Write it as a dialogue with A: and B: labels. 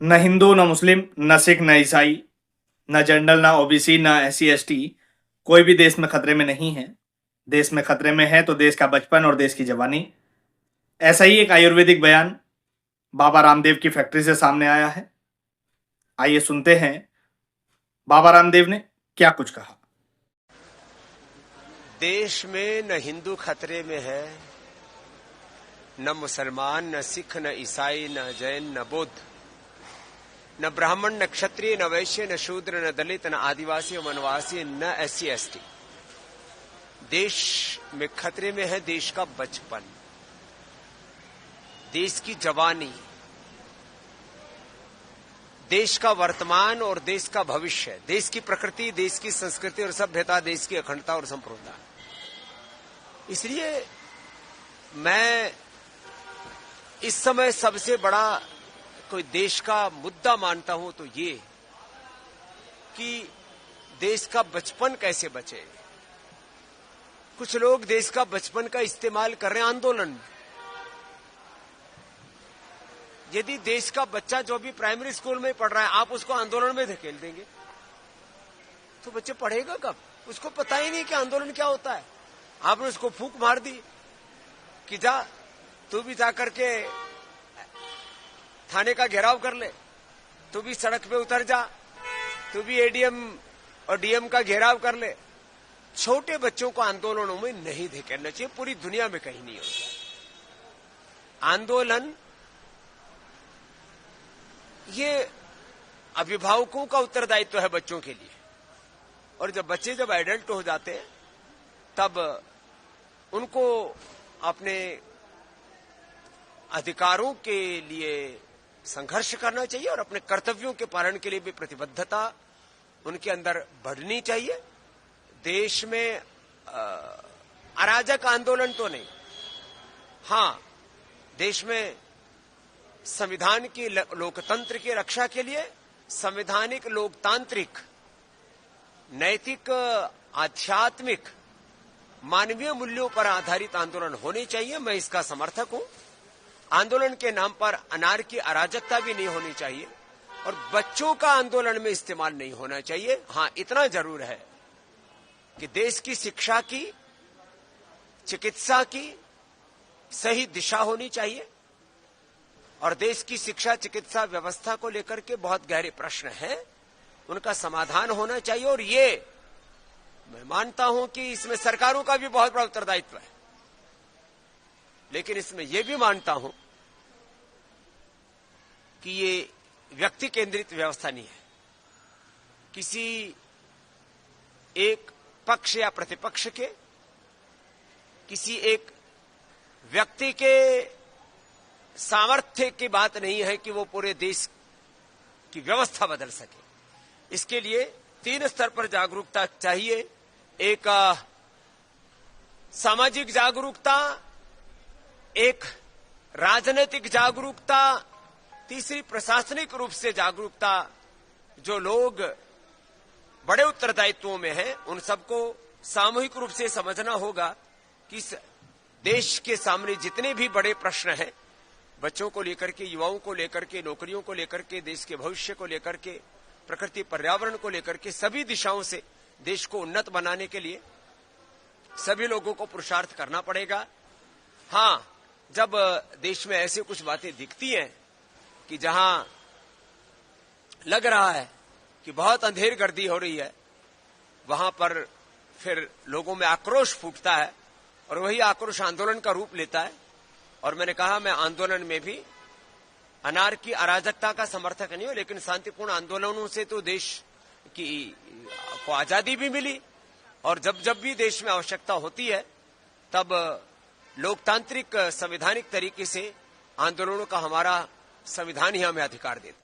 A: न हिंदू, न मुस्लिम, न सिख, न ईसाई, न जनरल, न ओबीसी, न SC ST, कोई भी देश में खतरे में नहीं है। देश में खतरे में है तो देश का बचपन और देश की जवानी। ऐसा ही एक आयुर्वेदिक बयान बाबा रामदेव की फैक्ट्री से सामने आया है। आइए सुनते हैं बाबा रामदेव ने क्या कुछ कहा।
B: देश में न हिंदू खतरे में है, न मुसलमान, न सिख, न ईसाई, न जैन, न बौद्ध, न ब्राह्मण, न क्षत्रिय, न वैश्य, न शूद्र, न दलित, न आदिवासी, वनवासी, न SC ST। देश में खतरे में है देश का बचपन, देश की जवानी, देश का वर्तमान और देश का भविष्य, देश की प्रकृति, देश की संस्कृति और सभ्यता, देश की अखंडता और संप्रभुता। इसलिए मैं इस समय सबसे बड़ा कोई देश का मुद्दा मानता हूं तो ये कि देश का बचपन कैसे बचे। कुछ लोग देश का बचपन का इस्तेमाल कर रहे हैं आंदोलन में। यदि देश का बच्चा जो भी प्राइमरी स्कूल में पढ़ रहा है आप उसको आंदोलन में धकेल देंगे तो बच्चे पढ़ेगा कब? उसको पता ही नहीं कि आंदोलन क्या होता है। आपने उसको फूंक मार दी कि जा तू भी जाकर के थाने का घेराव कर ले, तू भी सड़क पे उतर जा, तू भी ADM और DM का घेराव कर ले। छोटे बच्चों को आंदोलनों में नहीं धकेलना चाहिए, पूरी दुनिया में कहीं नहीं होता। आंदोलन ये अभिभावकों का उत्तरदायित्व है बच्चों के लिए, और जब बच्चे जब एडल्ट हो जाते हैं तब उनको अपने अधिकारों के लिए संघर्ष करना चाहिए और अपने कर्तव्यों के पालन के लिए भी प्रतिबद्धता उनके अंदर बढ़नी चाहिए। देश में अराजक आंदोलन तो नहीं, हां देश में संविधान की लोकतंत्र की रक्षा के लिए संवैधानिक, लोकतांत्रिक, नैतिक, आध्यात्मिक, मानवीय मूल्यों पर आधारित आंदोलन होने चाहिए। मैं इसका समर्थक हूं। आंदोलन के नाम पर अनारकी, अराजकता भी नहीं होनी चाहिए और बच्चों का आंदोलन में इस्तेमाल नहीं होना चाहिए। हां इतना जरूर है कि देश की शिक्षा की, चिकित्सा की सही दिशा होनी चाहिए और देश की शिक्षा चिकित्सा व्यवस्था को लेकर के बहुत गहरे प्रश्न हैं, उनका समाधान होना चाहिए। और ये मैं मानता हूं कि इसमें सरकारों का भी बहुत बड़ा उत्तरदायित्व है, लेकिन इसमें यह भी मानता हूं कि ये व्यक्ति केंद्रित व्यवस्था नहीं है। किसी एक पक्ष या प्रतिपक्ष के, किसी एक व्यक्ति के सामर्थ्य की बात नहीं है कि वो पूरे देश की व्यवस्था बदल सके। इसके लिए 3 स्तर पर जागरूकता चाहिए। एक सामाजिक जागरूकता, एक राजनीतिक जागरूकता, तीसरी प्रशासनिक रूप से जागरूकता। जो लोग बड़े उत्तरदायित्वों में हैं उन सबको सामूहिक रूप से समझना होगा कि इस देश के सामने जितने भी बड़े प्रश्न हैं, बच्चों को लेकर के, युवाओं को लेकर के, नौकरियों को लेकर के, देश के भविष्य को लेकर के, प्रकृति पर्यावरण को लेकर के, सभी दिशाओं से देश को उन्नत बनाने के लिए सभी लोगों को पुरुषार्थ करना पड़ेगा। हां जब देश में ऐसे कुछ बातें दिखती हैं कि जहां लग रहा है कि बहुत अंधेर गर्दी हो रही है, वहां पर फिर लोगों में आक्रोश फूटता है और वही आक्रोश आंदोलन का रूप लेता है। और मैंने कहा मैं आंदोलन में भी अनारकी, अराजकता का समर्थक नहीं हूं, लेकिन शांतिपूर्ण आंदोलनों से तो देश की को आजादी भी मिली और जब जब भी देश में आवश्यकता होती है तब लोकतांत्रिक, संवैधानिक तरीके से आंदोलनों का हमारा संविधान ही हमें अधिकार देता है।